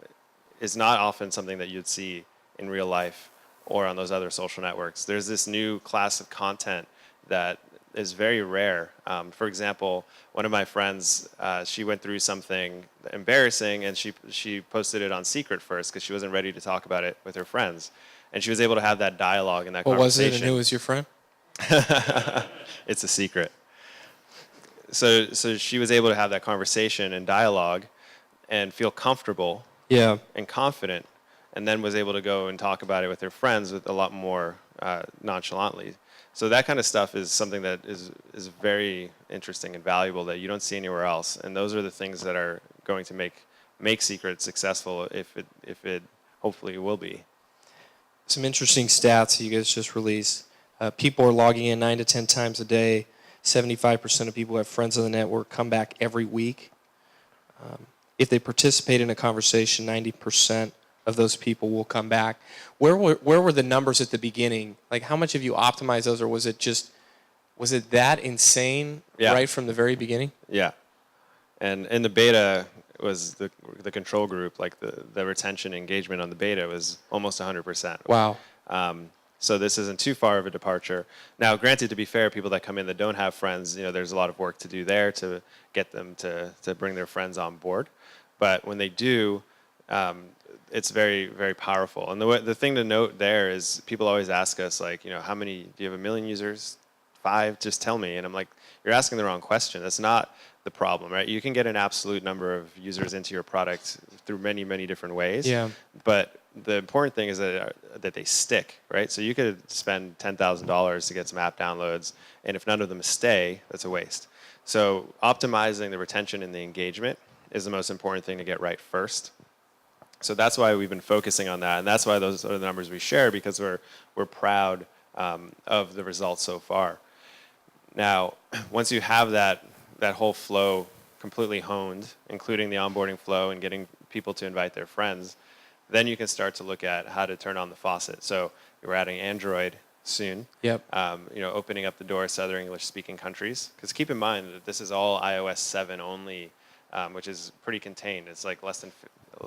is not often something that you'd see in real life or on those other social networks. There's this new class of content that is very rare. For example, one of my friends, she went through something embarrassing, and she posted it on Secret first because she wasn't ready to talk about it with her friends. And she was able to have that dialogue and that conversation. What was it, and who was your friend? It's a secret. So she was able to have that conversation and dialogue and feel comfortable and confident. and then was able to go and talk about it with their friends with a lot more nonchalantly. So that kind of stuff is something that is very interesting and valuable that you don't see anywhere else. And those are the things that are going to make Secret successful if it hopefully will be. Some interesting stats that you guys just released. People are logging in 9 to 10 times a day. 75% of people who have friends on the network come back every week. If they participate in a conversation, 90% of those people will come back. Where were the numbers at the beginning? Like, how much have you optimized those, or was it that insane right from the very beginning? Yeah. And in the beta was the control group, like the retention engagement on the beta was almost 100%. Wow. So this isn't too far of a departure. Now, granted, to be fair, people that come in that don't have friends, there's a lot of work to do there to get them to bring their friends on board. But when they do, it's very, very powerful. And the thing to note there is people always ask us, like, how many, do you have 1 million users? 5? Just tell me. And I'm like, you're asking the wrong question. That's not the problem, right? You can get an absolute number of users into your product through many, many different ways. Yeah. But the important thing is that they stick, right? So you could spend $10,000 to get some app downloads, and if none of them stay, that's a waste. So optimizing the retention and the engagement is the most important thing to get right first. So that's why we've been focusing on that, and that's why those are the numbers we share, because we're proud of the results so far. Now, once you have that whole flow completely honed, including the onboarding flow and getting people to invite their friends, then you can start to look at how to turn on the faucet. So we're adding Android soon. Yep. Opening up the doors to other English-speaking countries. Because keep in mind that this is all iOS 7 only, which is pretty contained. It's like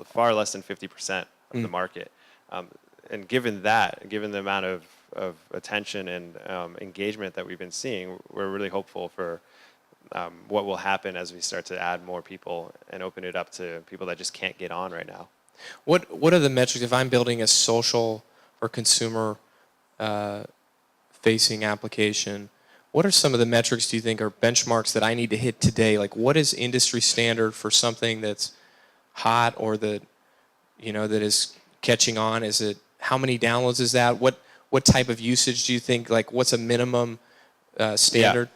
far less than 50% of the market. And given the amount of attention and engagement that we've been seeing, we're really hopeful for what will happen as we start to add more people and open it up to people that just can't get on right now. What are the metrics if I'm building a social or consumer facing application? What are some of the metrics do you think are benchmarks that I need to hit today? Like, what is industry standard for something that's hot or that that is catching on? Is it how many downloads is that? What type of usage do you think? Like, what's a minimum standard?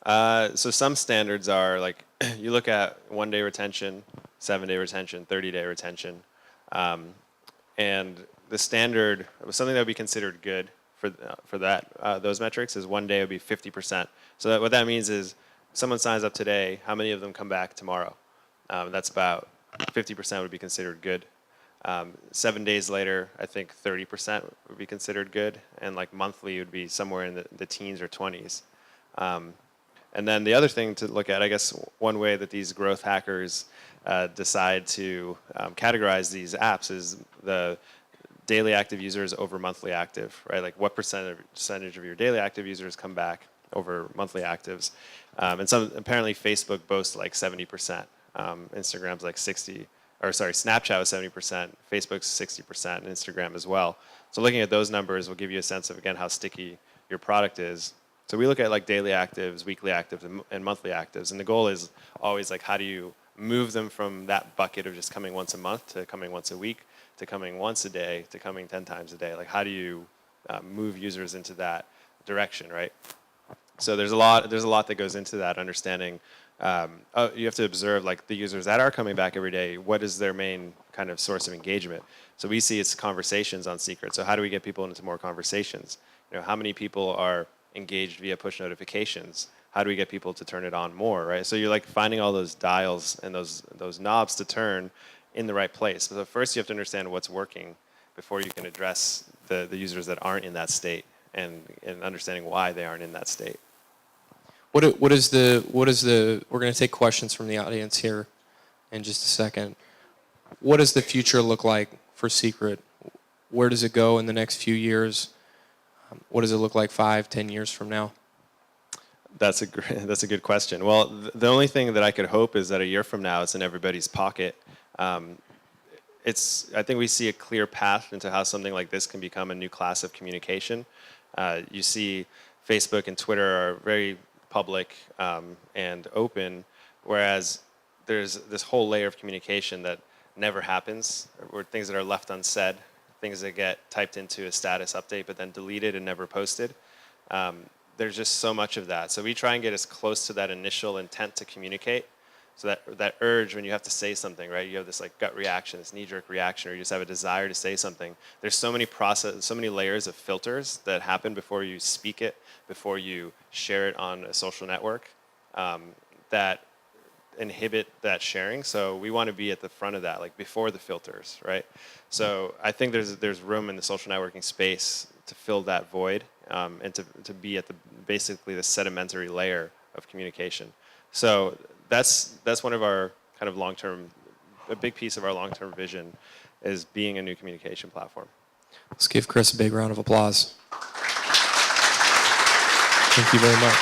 Yeah. So some standards are like you look at 1-day retention, 7-day retention, 30-day retention. And the standard, something that would be considered good for those metrics is 1 day would be 50%. So what that means is someone signs up today, how many of them come back tomorrow? That's about 50% would be considered good. 7 days later, I think 30% would be considered good, and like monthly would be somewhere in the teens or 20s. And then the other thing to look at, I guess one way that these growth hackers decide to categorize these apps is the daily active users over monthly active, right? Like what percentage of your daily active users come back over monthly actives? And apparently Facebook boasts like 70%. Instagram's like 60, or sorry, Snapchat was 70%, Facebook's 60%, and Instagram as well. So looking at those numbers will give you a sense of, again, how sticky your product is. So we look at like daily actives, weekly actives, and monthly actives. And the goal is always like, how do you move them from that bucket of just coming once a month to coming once a week to coming once a day to coming 10 times a day? Like, how do you move users into that direction, right? So there's a lot that goes into that, understanding. You have to observe like the users that are coming back every day. What is their main kind of source of engagement? So we see it's conversations on Secret. So how do we get people into more conversations? How many people are engaged via push notifications? How do we get people to turn it on more, right? So you're like finding all those dials and those knobs to turn in the right place. So first you have to understand what's working before you can address the users that aren't in that state and understanding why they aren't in that state. What is the we're going to take questions from the audience here in just a second. What does the future look like for Secret? Where does it go in the next few years? What does it look like 5-10 years from now? That's a good question. Well, the only thing that I could hope is that a year from now it's in everybody's pocket. I think we see a clear path into how something like this can become a new class of communication. You see Facebook and Twitter are very public and open, whereas there's this whole layer of communication that never happens, or things that are left unsaid things that get typed into a status update but then deleted and never posted. There's just so much of that. So we try and get as close to that initial intent to communicate. So that urge when you have to say something, right? You have this like gut reaction, this knee-jerk reaction, or you just have a desire to say something. There's so many layers of filters that happen before you speak it, before you share it on a social network, that inhibit that sharing. So we want to be at the front of that, like before the filters, right? So I think there's room in the social networking space to fill that void, and to be at basically the sedimentary layer of communication. So that's one of our kind of a big piece of our long-term vision is being a new communication platform. Let's give Chrys a big round of applause. Thank you very much.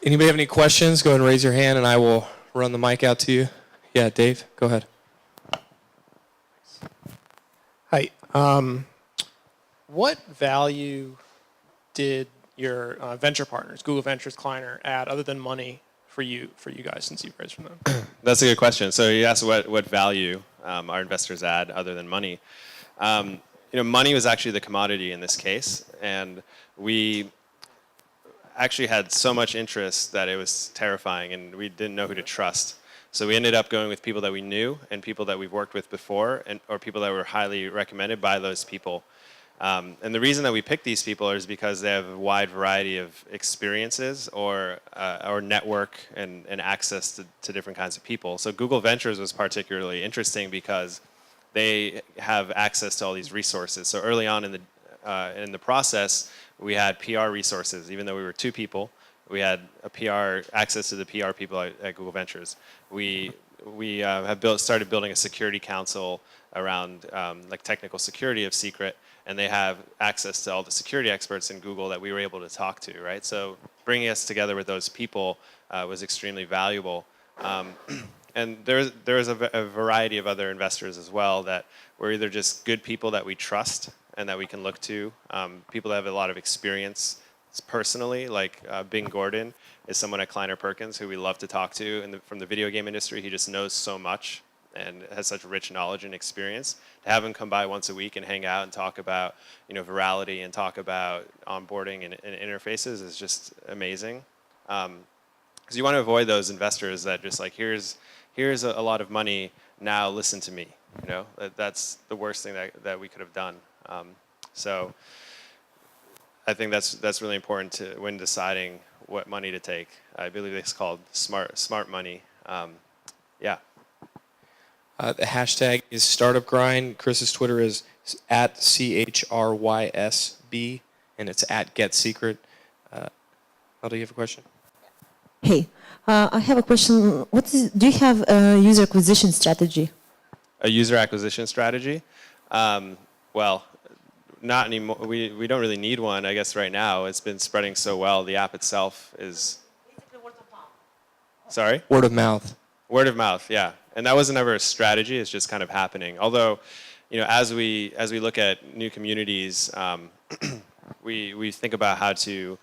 Anybody have any questions? Go ahead and raise your hand and I will run the mic out to you. Yeah, Dave, go ahead. Hi. What value did your venture partners, Google Ventures, Kleiner, add other than money for you guys since you've raised from them? That's a good question. So you asked what value our investors add other than money. Money was actually the commodity in this case, and we actually had so much interest that it was terrifying, and we didn't know who to trust. So we ended up going with people that we knew and people that we've worked with before, or people that were highly recommended by those people. And the reason that we picked these people is because they have a wide variety of experiences or network and access to different kinds of people. So Google Ventures was particularly interesting because they have access to all these resources. So early on in the process, we had PR resources. Even though we were 2 people, we had access to the PR people at Google Ventures. We have started building a security council around like technical security of Secret, and they have access to all the security experts in Google that we were able to talk to, right? So bringing us together with those people was extremely valuable. And there was a variety of other investors as well that were either just good people that we trust and that we can look to, people that have a lot of experience personally, like Bing Gordon is someone at Kleiner Perkins who we love to talk to from the video game industry. He just knows so much and has such rich knowledge and experience. To have him come by once a week and hang out and talk about virality and talk about onboarding and interfaces is just amazing. Because you want to avoid those investors that just like, here's a lot of money, now listen to me. That's the worst thing that we could have done. So I think that's really important when deciding what money to take. I believe it's called smart money. Yeah. The hashtag is Startup Grind. Chris's Twitter is at CHRYSB, and it's at GetSecret. Do you have a question? Hey, I have a question. Do you have a user acquisition strategy? A user acquisition strategy? Well, not anymore. We don't really need one, I guess, right now. It's been spreading so well. The app itself is... Basically word of mouth. Sorry? Word of mouth. Word of mouth, yeah. And that wasn't ever a strategy. It's just kind of happening. Although, as we look at new communities, we think about how to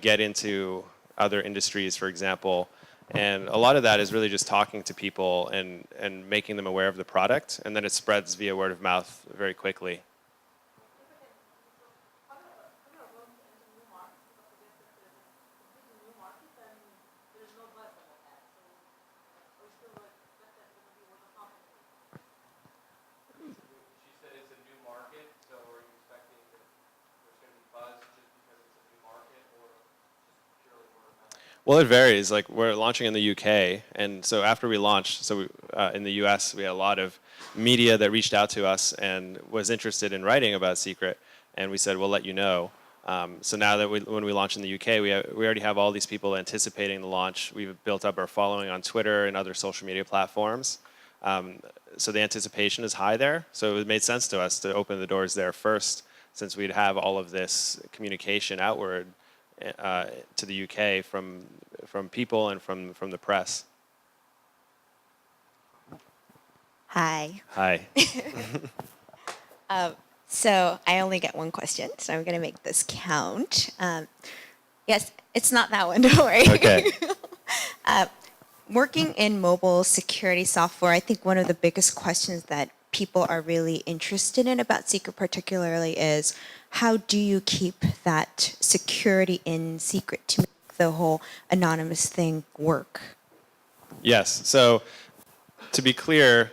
get into other industries, for example. And a lot of that is really just talking to people and making them aware of the product, and then it spreads via word of mouth very quickly. Well, it varies. Like, we're launching in the UK, and so after we launched, in the US, we had a lot of media that reached out to us and was interested in writing about Secret, and we said, we'll let you know. So now that when we launch in the UK, we already have all these people anticipating the launch. We've built up our following on Twitter and other social media platforms. So the anticipation is high there. So it made sense to us to open the doors there first, since we'd have all of this communication outward to the UK from people and from the press. Hi. Hi. So I only get one question, so I'm going to make this count. Yes, it's not that one, don't worry. Okay. Working in mobile security software, I think one of the biggest questions that people are really interested in about Secret particularly is how do you keep that security in secret to make the whole anonymous thing work? Yes. So to be clear,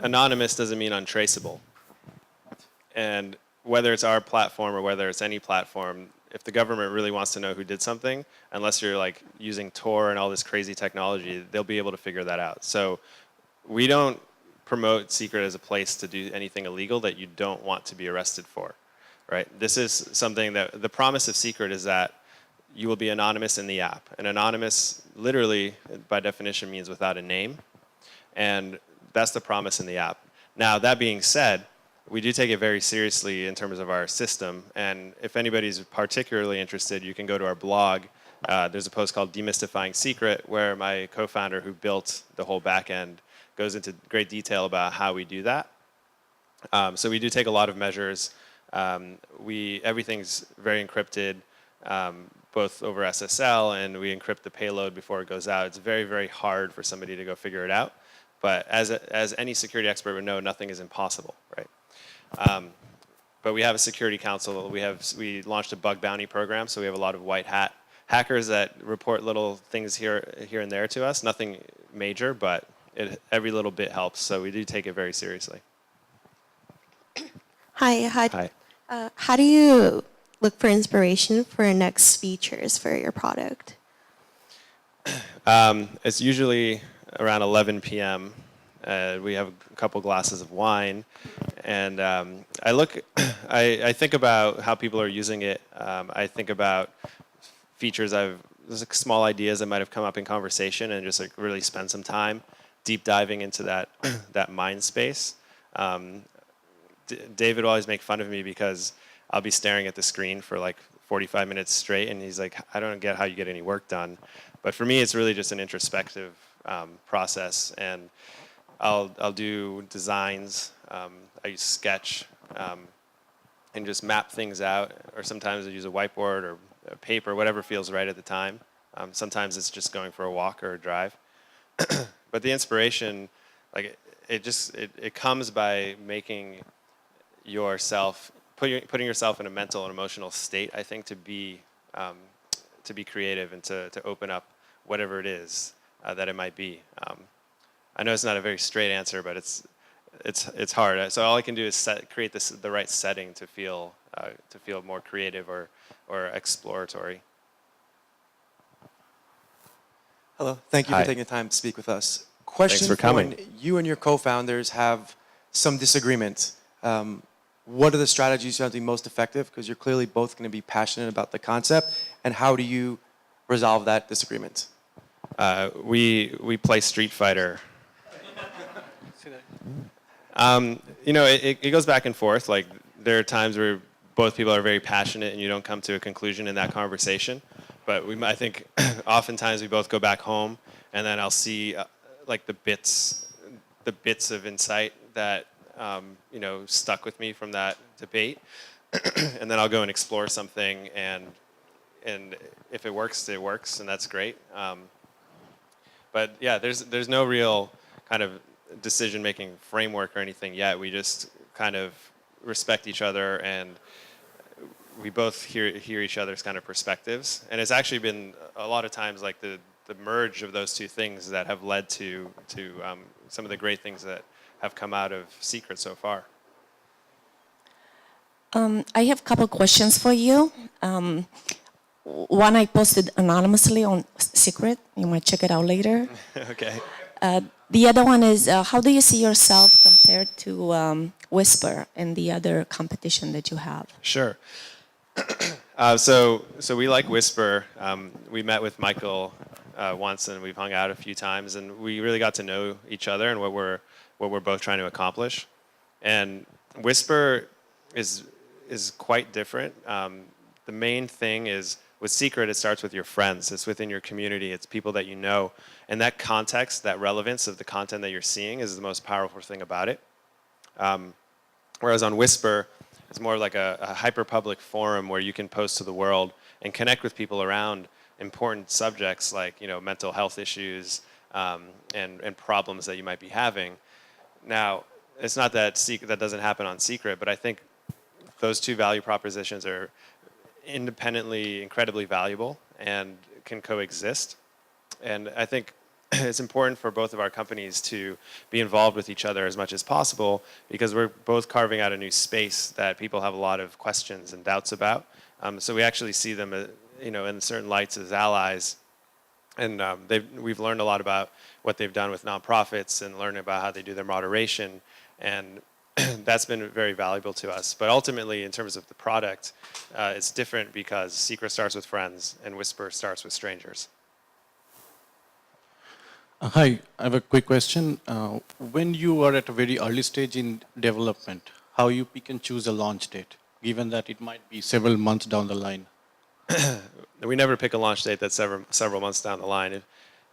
anonymous doesn't mean untraceable. And whether it's our platform or whether it's any platform, if the government really wants to know who did something, unless you're like using Tor and all this crazy technology, they'll be able to figure that out. So we don't promote Secret as a place to do anything illegal that you don't want to be arrested for, right? This is something that the promise of Secret is that you will be anonymous in the app. And anonymous literally by definition means without a name. And that's the promise in the app. Now, that being said, we do take it very seriously in terms of our system. And if anybody's particularly interested, you can go to our blog. There's a post called Demystifying Secret, where my co-founder who built the whole back end goes into great detail about how we do that. So we do take a lot of measures. Everything's very encrypted, both over SSL, and we encrypt the payload before it goes out. It's very, very hard for somebody to go figure it out. But as any security expert would know, nothing is impossible, right? But we have a security council. We launched a bug bounty program, so we have a lot of white hat hackers that report little things here and there to us. Nothing major, but every little bit helps. So we do take it very seriously. Hi. Hi. How do you look for inspiration for next features for your product? It's usually around 11 p.m. We have a couple glasses of wine, and I think about how people are using it. I think about features there's like small ideas that might have come up in conversation, and just like really spend some time deep diving into that mind space. David will always make fun of me because I'll be staring at the screen for like 45 minutes straight, and he's like, I don't get how you get any work done. But for me, it's really just an introspective process, and I'll do designs. I use Sketch and just map things out, or sometimes I use a whiteboard or a paper, whatever feels right at the time. Sometimes it's just going for a walk or a drive. But the inspiration, like it comes by making yourself, putting yourself in a mental and emotional state, I think, to be creative and to open up whatever it is that it might be. I know it's not a very straight answer, but it's hard. So all I can do is create the right setting to feel more creative or exploratory. Hello, thank you Hi. for taking the time to speak with us. Question for coming. when you and your co-founders have some disagreement. What are the strategies you have to be most effective? Because you're clearly both going to be passionate about the concept. And how do you resolve that disagreement? We play Street Fighter. It goes back and forth. Like there are times where both people are very passionate and you don't come to a conclusion in that conversation. But I think oftentimes we both go back home, and then I'll see like the bits of insight that stuck with me from that debate, and then I'll go and explore something, and if it works, and that's great. But yeah, there's no real kind of decision-making framework or anything yet. We just kind of respect each other, and we both hear each other's kind of perspectives. And it's actually been a lot of times like the merge of those two things that have led to some of the great things that have come out of Secret so far. I have a couple questions for you. One I posted anonymously on Secret. You might check it out later. Okay. The other one is, how do you see yourself compared to Whisper and the other competition that you have? Sure. So we like Whisper. We met with Michael once, and we've hung out a few times, and we really got to know each other and what we're both trying to accomplish. And Whisper is quite different. The main thing is with Secret, it starts with your friends. It's within your community. It's people that you know, and that context, that relevance of the content that you're seeing, is the most powerful thing about it. Whereas on Whisper, it's more like a hyper-public forum where you can post to the world and connect with people around important subjects like mental health issues, and problems that you might be having. Now, it's not that that doesn't happen on secret, but I think those two value propositions are independently incredibly valuable and can coexist. And I think it's important for both of our companies to be involved with each other as much as possible, because we're both carving out a new space that people have a lot of questions and doubts about. So we actually see them, in certain lights as allies. And we've learned a lot about what they've done with nonprofits and learning about how they do their moderation. And that's been very valuable to us. But ultimately, in terms of the product, it's different because Secret starts with friends and Whisper starts with strangers. Hi, I have a quick question. When you are at a very early stage in development, how you pick and choose a launch date, given that it might be several months down the line? We never pick a launch date that's several months down the line.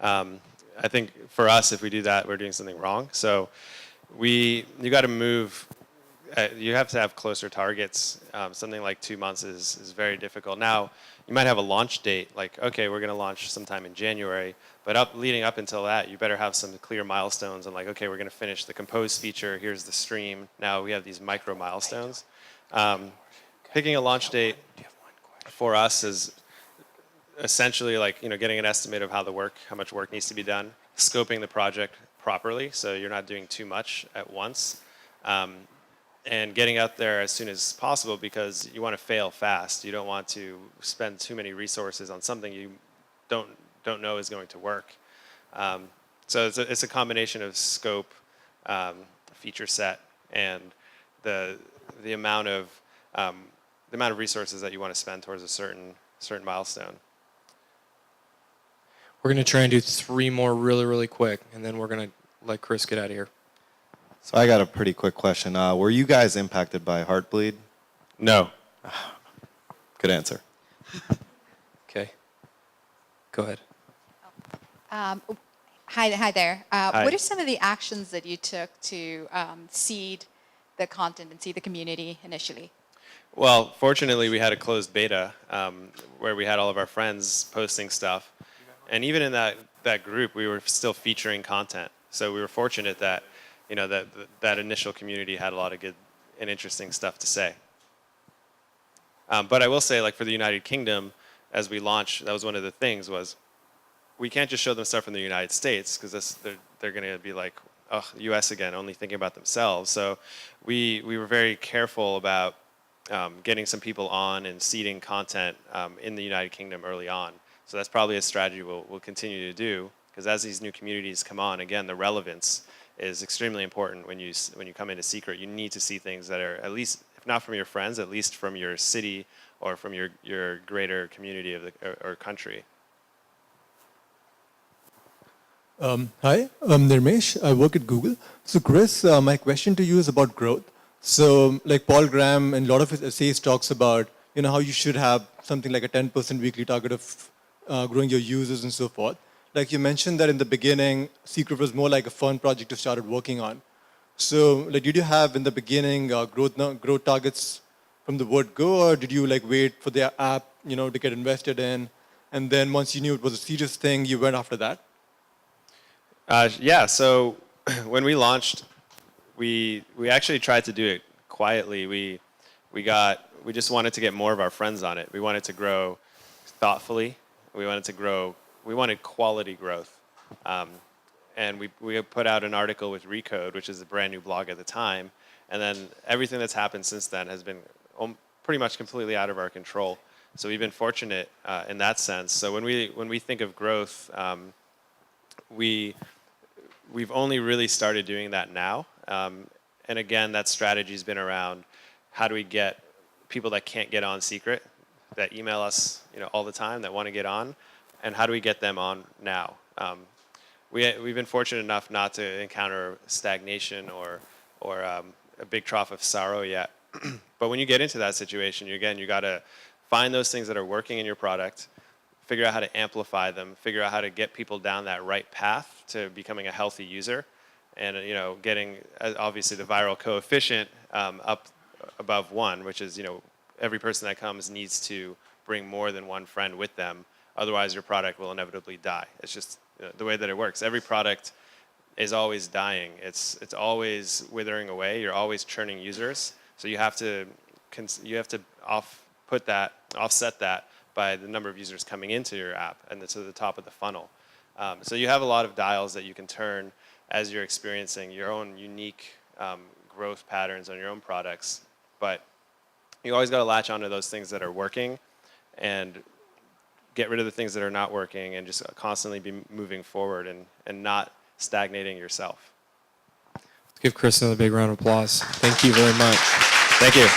I think for us, if we do that, we're doing something wrong. So you got to move. You have to have closer targets. Something like 2 months is very difficult. Now, you might have a launch date, like, okay, we're going to launch sometime in January, but leading up until that, you better have some clear milestones and like, okay, we're going to finish the compose feature, here's the stream. Now we have these micro milestones. Picking a launch date for us is essentially like, getting an estimate of how much work needs to be done, scoping the project properly so you're not doing too much at once. And getting out there as soon as possible, because you want to fail fast. You don't want to spend too many resources on something you don't know is going to work. So it's a combination of scope, feature set, and the amount of resources that you want to spend towards a certain milestone. We're going to try and do 3 more really, really quick, and then we're going to let Chrys get out of here. So I got a pretty quick question. Were you guys impacted by Heartbleed? No. Good answer. Okay. Go ahead. Hi there. Hi. What are some of the actions that you took to seed the content and seed the community initially? Well, fortunately, we had a closed beta where we had all of our friends posting stuff. And even in that group, we were still featuring content. So we were fortunate that that initial community had a lot of good and interesting stuff to say. But I will say, like for the United Kingdom, as we launched, that was one of the things was we can't just show them stuff from the United States because they're going to be like, oh, U.S. again, only thinking about themselves. So we were very careful about getting some people on and seeding content in the United Kingdom early on. So that's probably a strategy we'll continue to do, because as these new communities come on, again, the relevance is extremely important when you come into Secret. You need to see things that are, at least, if not from your friends, at least from your city or from your greater community of or country. Hi, I'm Nirmesh. I work at Google. So Chrys, my question to you is about growth. So like Paul Graham and a lot of his essays talks about, how you should have something like a 10% weekly target of growing your users and so forth. Like you mentioned that in the beginning, Secret was more like a fun project you started working on. So like, did you have in the beginning growth targets from the word go, or did you like wait for the app, to get invested in? And then once you knew it was a serious thing, you went after that? Yeah, so when we launched, we actually tried to do it quietly. We just wanted to get more of our friends on it. We wanted to grow thoughtfully. We wanted quality growth. And we put out an article with Recode, which is a brand new blog at the time. And then everything that's happened since then has been pretty much completely out of our control. So we've been fortunate in that sense. So when we think of growth, we've only really started doing that now. And again, that strategy's been around how do we get people that can't get on Secret, that email us all the time, that want to get on, and how do we get them on now? We've been fortunate enough not to encounter stagnation or a big trough of sorrow yet. But when you get into that situation, you got to find those things that are working in your product, figure out how to amplify them, figure out how to get people down that right path to becoming a healthy user, and getting obviously the viral coefficient up above 1, which is every person that comes needs to bring more than one friend with them. Otherwise, your product will inevitably die. It's the way that it works. Every product is always dying. It's always withering away. You're always churning users. So you have to offset that by the number of users coming into your app and to the top of the funnel. So you have a lot of dials that you can turn as you're experiencing your own unique growth patterns on your own products. But you always got to latch onto those things that are working and get rid of the things that are not working and just constantly be moving forward and not stagnating yourself. Let's give Chrys another big round of applause. Thank you very much. Thank you.